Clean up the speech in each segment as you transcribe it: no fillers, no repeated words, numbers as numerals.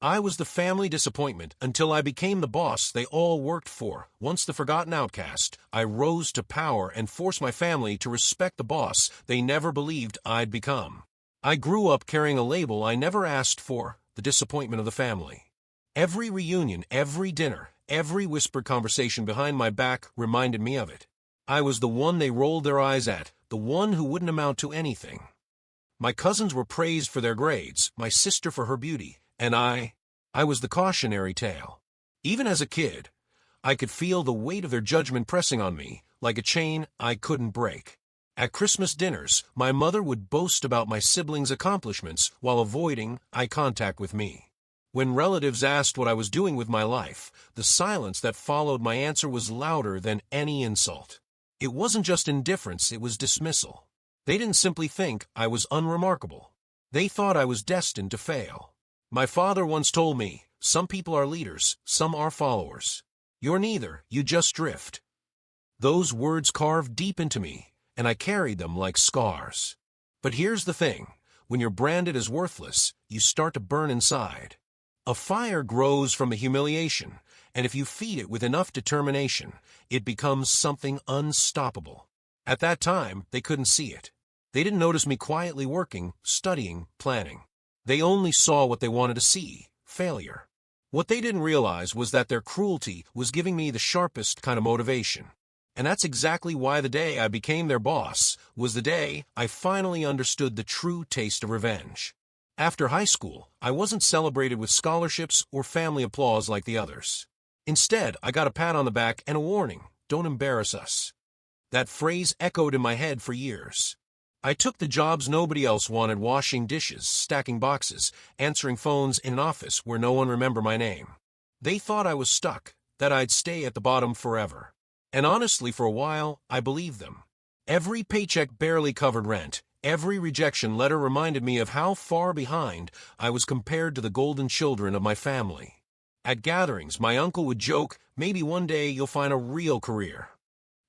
I was the family disappointment until I became the boss they all worked for. Once the forgotten outcast, I rose to power and forced my family to respect the boss they never believed I'd become. I grew up carrying a label I never asked for, the disappointment of the family. Every reunion, every dinner, every whispered conversation behind my back reminded me of it. I was the one they rolled their eyes at, the one who wouldn't amount to anything. My cousins were praised for their grades, my sister for her beauty, and I was the cautionary tale. Even as a kid, I could feel the weight of their judgment pressing on me, like a chain I couldn't break. At Christmas dinners, my mother would boast about my siblings' accomplishments while avoiding eye contact with me. When relatives asked what I was doing with my life, the silence that followed my answer was louder than any insult. It wasn't just indifference, it was dismissal. They didn't simply think I was unremarkable. They thought I was destined to fail. My father once told me, some people are leaders, some are followers. You're neither, you just drift. Those words carved deep into me, and I carried them like scars. But here's the thing, when you're branded as worthless, you start to burn inside. A fire grows from a humiliation, and if you feed it with enough determination, it becomes something unstoppable. At that time, they couldn't see it. They didn't notice me quietly working, studying, planning. They only saw what they wanted to see, failure. What they didn't realize was that their cruelty was giving me the sharpest kind of motivation. And that's exactly why the day I became their boss was the day I finally understood the true taste of revenge. After high school, I wasn't celebrated with scholarships or family applause like the others. Instead, I got a pat on the back and a warning, don't embarrass us. That phrase echoed in my head for years. I took the jobs nobody else wanted, washing dishes, stacking boxes, answering phones in an office where no one remembered my name. They thought I was stuck, that I'd stay at the bottom forever. And honestly, for a while, I believed them. Every paycheck barely covered rent. Every rejection letter reminded me of how far behind I was compared to the golden children of my family. At gatherings, my uncle would joke, maybe one day you'll find a real career.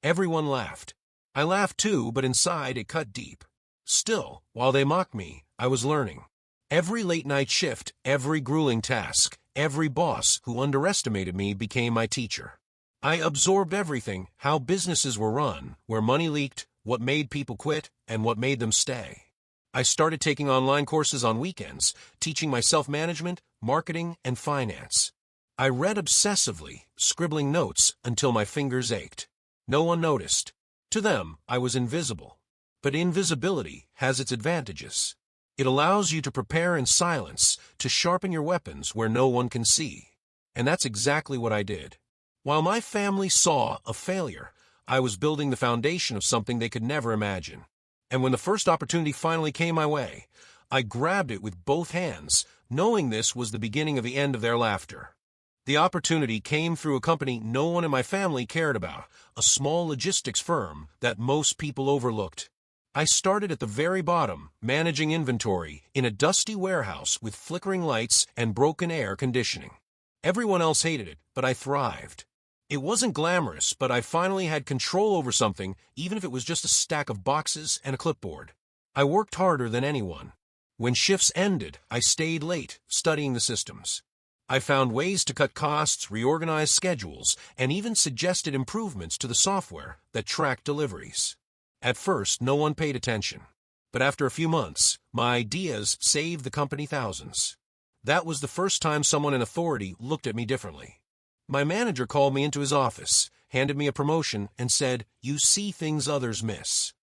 Everyone laughed. I laughed too, but inside it cut deep. Still, while they mocked me, I was learning. Every late-night shift, every grueling task, every boss who underestimated me became my teacher. I absorbed everything, how businesses were run, where money leaked, what made people quit, and what made them stay. I started taking online courses on weekends, teaching myself management, marketing, and finance. I read obsessively, scribbling notes until my fingers ached. No one noticed. To them, I was invisible. But invisibility has its advantages. It allows you to prepare in silence, to sharpen your weapons where no one can see. And that's exactly what I did. While my family saw a failure, I was building the foundation of something they could never imagine. And when the first opportunity finally came my way, I grabbed it with both hands, knowing this was the beginning of the end of their laughter. The opportunity came through a company no one in my family cared about, a small logistics firm that most people overlooked. I started at the very bottom, managing inventory in a dusty warehouse with flickering lights and broken air conditioning. Everyone else hated it, but I thrived. It wasn't glamorous, but I finally had control over something, even if it was just a stack of boxes and a clipboard. I worked harder than anyone. When shifts ended, I stayed late, studying the systems. I found ways to cut costs, reorganize schedules, and even suggested improvements to the software that tracked deliveries. At first, no one paid attention. But after a few months, my ideas saved the company thousands. That was the first time someone in authority looked at me differently. My manager called me into his office, handed me a promotion, and said, "You see things others miss."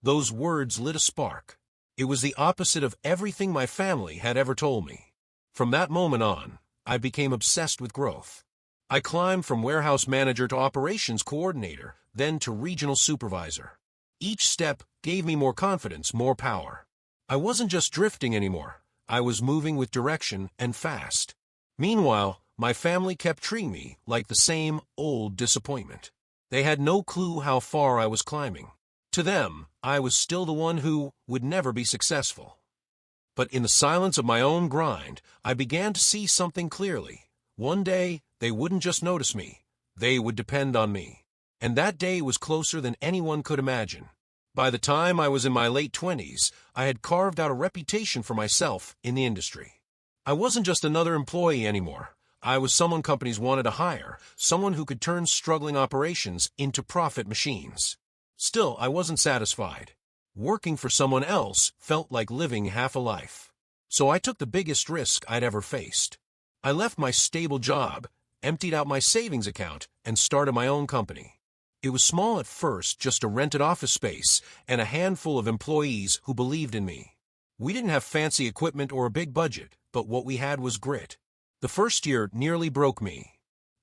Those words lit a spark. It was the opposite of everything my family had ever told me. From that moment on, I became obsessed with growth. I climbed from warehouse manager to operations coordinator, then to regional supervisor. Each step gave me more confidence, more power. I wasn't just drifting anymore. I was moving with direction and fast. Meanwhile, my family kept treating me like the same old disappointment. They had no clue how far I was climbing. To them, I was still the one who would never be successful. But in the silence of my own grind, I began to see something clearly. One day, they wouldn't just notice me. They would depend on me. And that day was closer than anyone could imagine. By the time I was in my late 20s, I had carved out a reputation for myself in the industry. I wasn't just another employee anymore. I was someone companies wanted to hire, someone who could turn struggling operations into profit machines. Still, I wasn't satisfied. Working for someone else felt like living half a life. So I took the biggest risk I'd ever faced. I left my stable job, emptied out my savings account, and started my own company. It was small at first, just a rented office space and a handful of employees who believed in me. We didn't have fancy equipment or a big budget, but what we had was grit. The first year nearly broke me.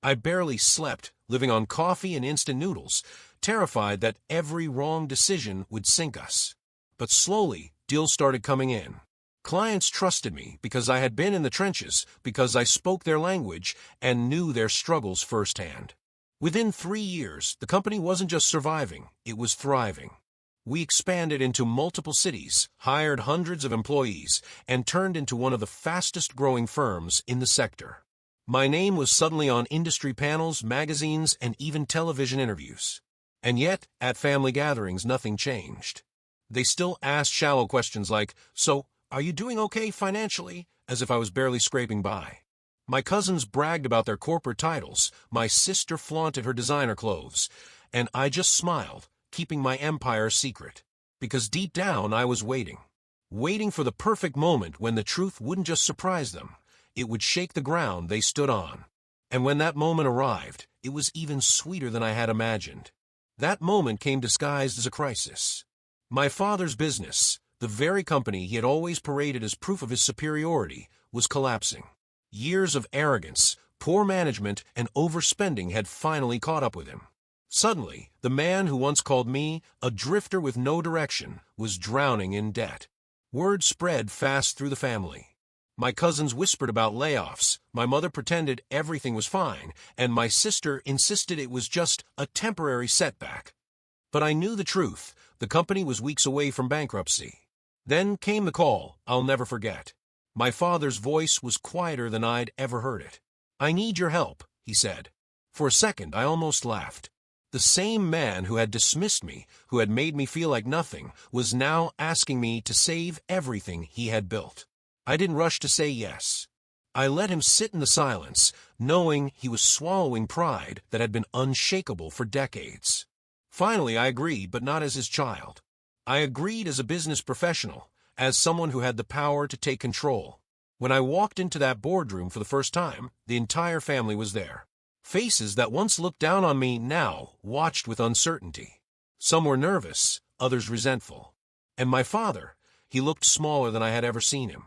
I barely slept, living on coffee and instant noodles, terrified that every wrong decision would sink us. But slowly, deals started coming in. Clients trusted me because I had been in the trenches, because I spoke their language and knew their struggles firsthand. Within 3 years, the company wasn't just surviving, it was thriving. We expanded into multiple cities, hired hundreds of employees, and turned into one of the fastest-growing firms in the sector. My name was suddenly on industry panels, magazines, and even television interviews. And yet, at family gatherings, nothing changed. They still asked shallow questions like, "So, are you doing okay financially?" as if I was barely scraping by. My cousins bragged about their corporate titles, my sister flaunted her designer clothes, and I just smiled, keeping my empire secret. Because deep down I was waiting for the perfect moment when the truth wouldn't just surprise them, it would shake the ground they stood on. And when that moment arrived, it was even sweeter than I had imagined. That moment came disguised as a crisis. My father's business, the very company he had always paraded as proof of his superiority, was collapsing. Years of arrogance, poor management, and overspending had finally caught up with him. Suddenly, the man who once called me a drifter with no direction was drowning in debt. Word spread fast through the family. My cousins whispered about layoffs, my mother pretended everything was fine, and my sister insisted it was just a temporary setback. But I knew the truth. The company was weeks away from bankruptcy. Then came the call I'll never forget. My father's voice was quieter than I'd ever heard it. "I need your help," he said. For a second, I almost laughed. The same man who had dismissed me, who had made me feel like nothing, was now asking me to save everything he had built. I didn't rush to say yes. I let him sit in the silence, knowing he was swallowing pride that had been unshakable for decades. Finally, I agreed, but not as his child. I agreed as a business professional, as someone who had the power to take control. When I walked into that boardroom for the first time, the entire family was there. Faces that once looked down on me now watched with uncertainty. Some were nervous, others resentful. And my father, he looked smaller than I had ever seen him.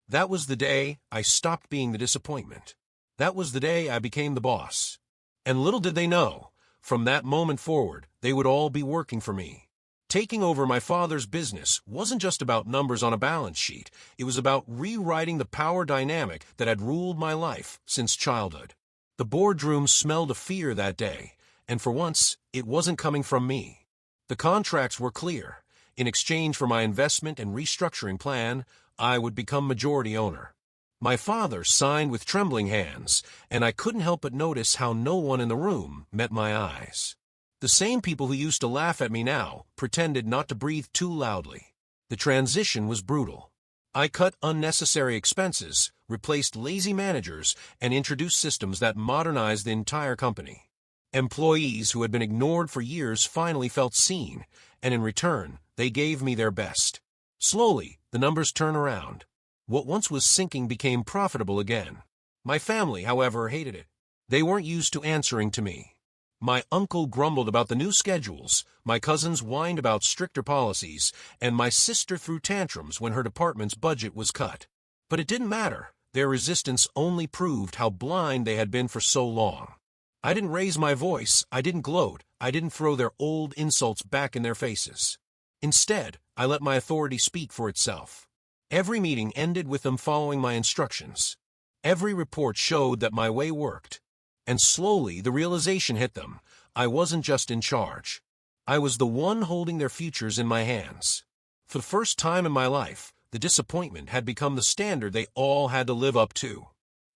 That was the day I stopped being the disappointment. That was the day I became the boss. And little did they know, from that moment forward, they would all be working for me. Taking over my father's business wasn't just about numbers on a balance sheet. It was about rewriting the power dynamic that had ruled my life since childhood. The boardroom smelled of fear that day, and for once, it wasn't coming from me. The contracts were clear. In exchange for my investment and restructuring plan, I would become majority owner. My father signed with trembling hands, and I couldn't help but notice how no one in the room met my eyes. The same people who used to laugh at me now pretended not to breathe too loudly. The transition was brutal. I cut unnecessary expenses, replaced lazy managers, and introduced systems that modernized the entire company. Employees who had been ignored for years finally felt seen, and in return, they gave me their best. Slowly, the numbers turned around. What once was sinking became profitable again. My family, however, hated it. They weren't used to answering to me. My uncle grumbled about the new schedules, my cousins whined about stricter policies, and my sister threw tantrums when her department's budget was cut. But it didn't matter. Their resistance only proved how blind they had been for so long. I didn't raise my voice, I didn't gloat, I didn't throw their old insults back in their faces. Instead, I let my authority speak for itself. Every meeting ended with them following my instructions. Every report showed that my way worked. And slowly, the realization hit them. I wasn't just in charge. I was the one holding their futures in my hands. For the first time in my life, the disappointment had become the standard they all had to live up to.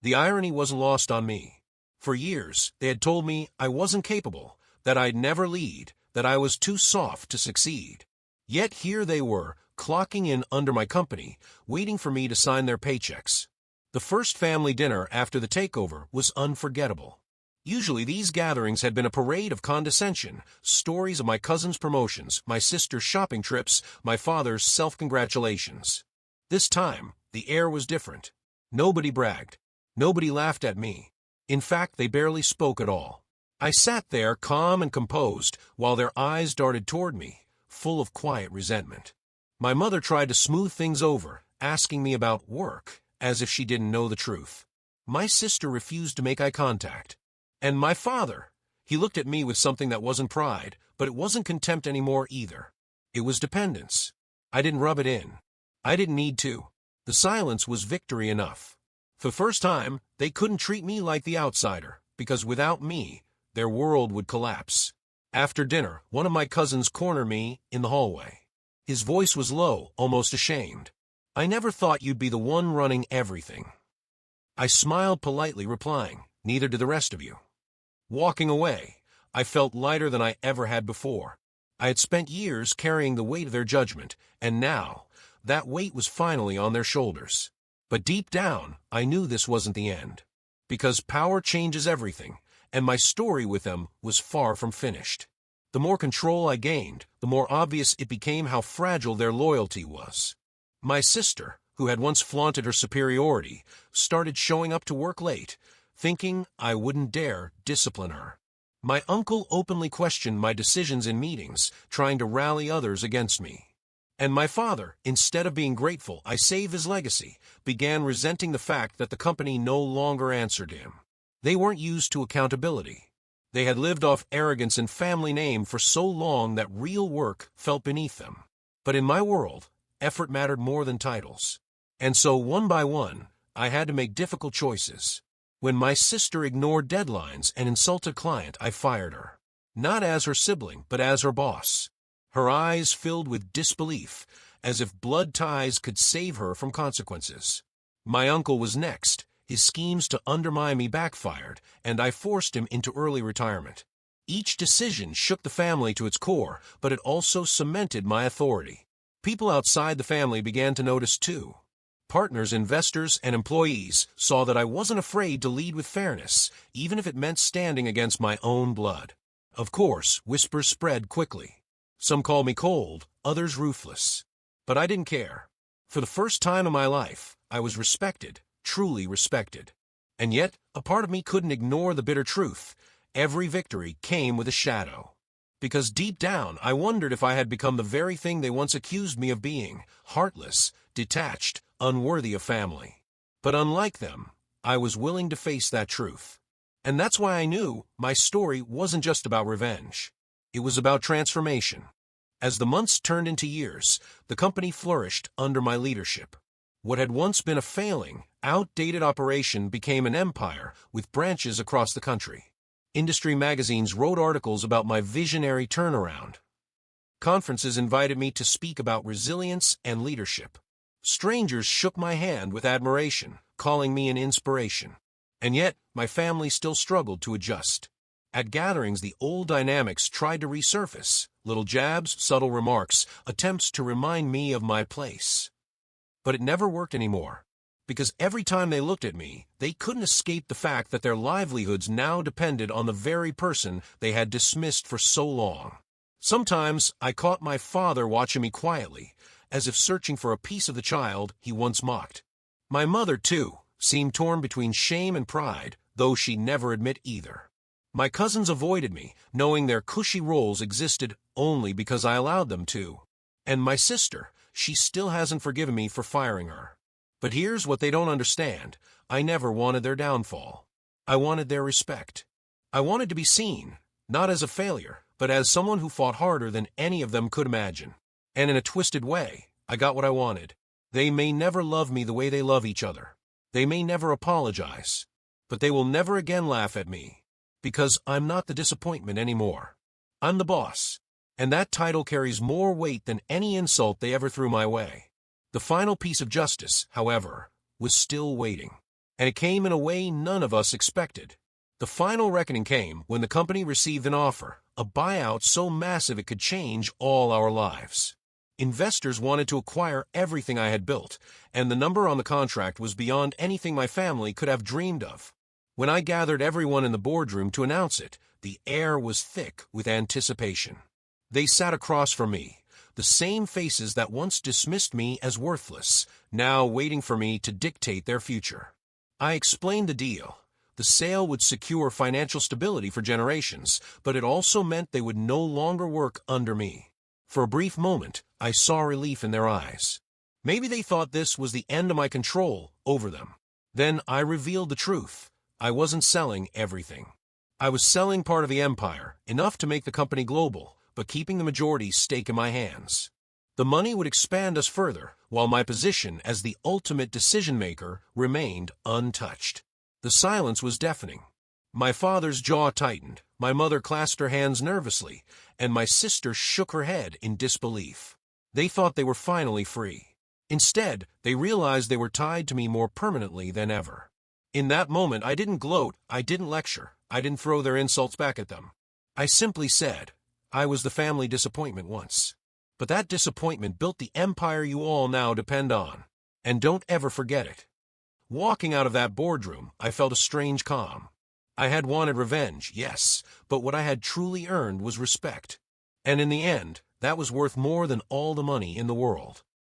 The irony wasn't lost on me. For years, they had told me I wasn't capable, that I'd never lead, that I was too soft to succeed. Yet here they were, clocking in under my company, waiting for me to sign their paychecks. The first family dinner after the takeover was unforgettable. Usually these gatherings had been a parade of condescension, stories of my cousin's promotions, my sister's shopping trips, my father's self-congratulations. This time, the air was different. Nobody bragged. Nobody laughed at me. In fact, they barely spoke at all. I sat there calm and composed while their eyes darted toward me, full of quiet resentment. My mother tried to smooth things over, asking me about work, as if she didn't know the truth. My sister refused to make eye contact. And my father, he looked at me with something that wasn't pride, but it wasn't contempt anymore either. It was dependence. I didn't rub it in. I didn't need to. The silence was victory enough. For the first time, they couldn't treat me like the outsider, because without me, their world would collapse. After dinner, one of my cousins cornered me in the hallway. His voice was low, almost ashamed. "I never thought you'd be the one running everything." I smiled politely, replying, "Neither do the rest of you." Walking away, I felt lighter than I ever had before. I had spent years carrying the weight of their judgment, and now, that weight was finally on their shoulders. But deep down, I knew this wasn't the end. Because power changes everything, and my story with them was far from finished. The more control I gained, the more obvious it became how fragile their loyalty was. My sister, who had once flaunted her superiority, started showing up to work late, thinking I wouldn't dare discipline her. My uncle openly questioned my decisions in meetings, trying to rally others against me. And my father, instead of being grateful I saved his legacy, began resenting the fact that the company no longer answered him. They weren't used to accountability. They had lived off arrogance and family name for so long that real work felt beneath them. But in my world, effort mattered more than titles. And so one by one, I had to make difficult choices. When my sister ignored deadlines and insulted a client, I fired her. Not as her sibling, but as her boss. Her eyes filled with disbelief, as if blood ties could save her from consequences. My uncle was next. His schemes to undermine me backfired, and I forced him into early retirement. Each decision shook the family to its core, but it also cemented my authority. People outside the family began to notice too. Partners, investors, and employees saw that I wasn't afraid to lead with fairness, even if it meant standing against my own blood. Of course, whispers spread quickly. Some called me cold, others ruthless. But I didn't care. For the first time in my life, I was respected, truly respected. And yet, a part of me couldn't ignore the bitter truth. Every victory came with a shadow. Because deep down, I wondered if I had become the very thing they once accused me of being, heartless, detached, unworthy of family. But unlike them, I was willing to face that truth. And that's why I knew my story wasn't just about revenge. It was about transformation. As the months turned into years, the company flourished under my leadership. What had once been a failing, outdated operation became an empire with branches across the country. Industry magazines wrote articles about my visionary turnaround. Conferences invited me to speak about resilience and leadership. Strangers shook my hand with admiration, calling me an inspiration. And yet, my family still struggled to adjust. At gatherings, the old dynamics tried to resurface, little jabs, subtle remarks, attempts to remind me of my place. But it never worked anymore, because every time they looked at me, they couldn't escape the fact that their livelihoods now depended on the very person they had dismissed for so long. Sometimes I caught my father watching me quietly, as if searching for a piece of the child he once mocked. My mother, too, seemed torn between shame and pride, though she'd never admit either. My cousins avoided me, knowing their cushy roles existed only because I allowed them to. And my sister, she still hasn't forgiven me for firing her. But here's what they don't understand. I never wanted their downfall. I wanted their respect. I wanted to be seen, not as a failure, but as someone who fought harder than any of them could imagine. And in a twisted way, I got what I wanted. They may never love me the way they love each other. They may never apologize. But they will never again laugh at me. Because I'm not the disappointment anymore. I'm the boss. And that title carries more weight than any insult they ever threw my way. The final piece of justice, however, was still waiting. And it came in a way none of us expected. The final reckoning came when the company received an offer, a buyout so massive it could change all our lives. Investors wanted to acquire everything I had built, and the number on the contract was beyond anything my family could have dreamed of. When I gathered everyone in the boardroom to announce it, the air was thick with anticipation. They sat across from me, the same faces that once dismissed me as worthless, now waiting for me to dictate their future. I explained the deal. The sale would secure financial stability for generations, but it also meant they would no longer work under me. For a brief moment, I saw relief in their eyes. Maybe they thought this was the end of my control over them. Then I revealed the truth. I wasn't selling everything. I was selling part of the empire, enough to make the company global, but keeping the majority stake in my hands. The money would expand us further, while my position as the ultimate decision-maker remained untouched. The silence was deafening. My father's jaw tightened, my mother clasped her hands nervously, and my sister shook her head in disbelief. They thought they were finally free. Instead, they realized they were tied to me more permanently than ever. In that moment, I didn't gloat, I didn't lecture, I didn't throw their insults back at them. I simply said, I was the family disappointment once. But that disappointment built the empire you all now depend on. And don't ever forget it. Walking out of that boardroom, I felt a strange calm. I had wanted revenge, yes, but what I had truly earned was respect. And in the end, that was worth more than all the money in the world.